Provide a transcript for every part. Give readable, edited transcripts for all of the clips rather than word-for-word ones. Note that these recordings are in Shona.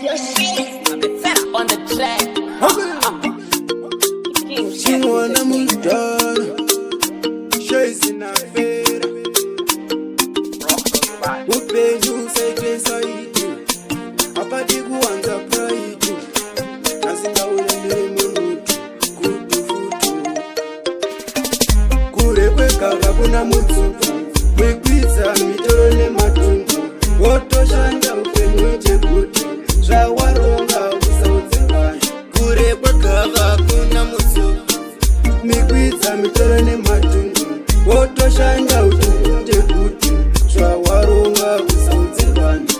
Your shaYz, dzaFerah on the track. King wanna move down. shaYz na fera. Upenyu saitesa itu. Apati kuanza pride. Nasinga ulendele munutu. Kutu futu. Kure kwegava kuna mutsuku. Kwekwiza mitoro nematungu. Wotoshanda upenyu chekuti. Zvawaronga usaudzekanyi. Kure kwegava kuna mutsuku. Mikwidza mitoro nematungu. Wotoshanda upenyu chekuti. Zvawaronga usaudzekanyi.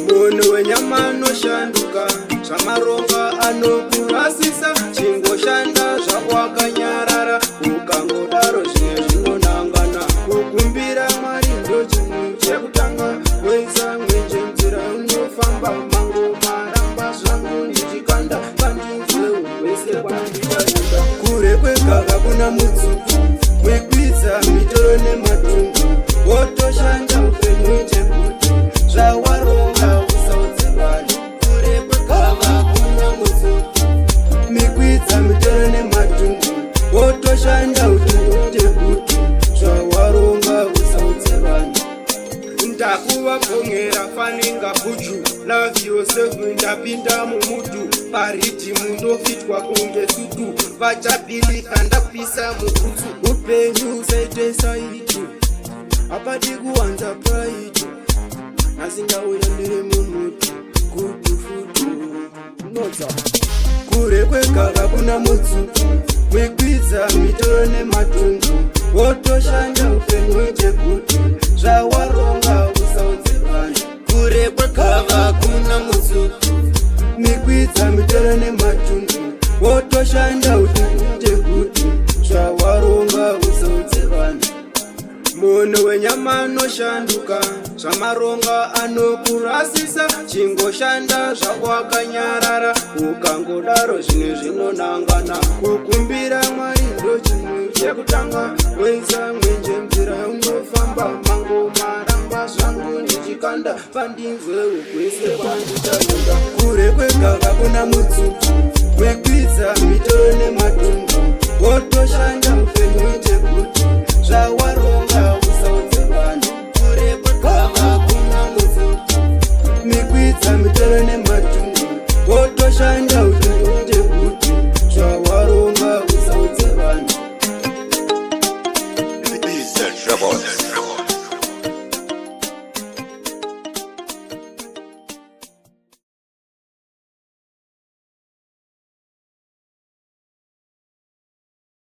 Munhu wenyama anoshanduka. Zvamaronga anokurasisa. Chingoshanda zvako wakanyarara. Ukangodaro zvimwe zvinonangana. Kukumbira Mwari ndo chinhu chekutanga. Weza mwenje nzira unofamba. Mango maramba zvangu ndichikanda. Pandinzwe wese kwandichaenda. Kure kwegava kuna mutsuku. Wekwidza mitoro nematungu. Wotoshanda upenyu chekuti. Zvawaronga usaudzekanyi. Kure kwegava kuna mutsuku. Mikwidza mitoro nematungu. Wotoshanda upenyu chekuti. Zvawaronga usaudzekanyi. Ndakuvabvongera faninga buju. Love yourself ndapinda mumutu. Pariddim ndofitwa kunge sutu. Vachabhilika ndapisa mukutsu. Upenyu saitesa itu. Apati kuwanza pride. Nasingauyendere mumutu. Kutu futu. Nodza. Kure kwegava kuna mutsuku. Wekwidza mitoro nematungu. Wotoshanda upenyu chekuti. Zvawaronga usaudzekanyi. Kure kwegava kuna mutsuku. Mikwidza mitoro nematungu. Wotoshanda upenyu chekuti. Zvawaronga usaudzekanyi. Munhu wenyama anoshanduka. Zvamaronga anokurasisa. Chingoshanda zvako wakanyarara. Ukangodaro zvimwe zvinonangana. Kukumbira Mwari ndo chinhu chekutanga. Weza mwenje nzira unofamba. Mango maramba zvangu ndichikanda. Pandinzwe wese kwandichaenda. Kure kwegava kuna mutsuku.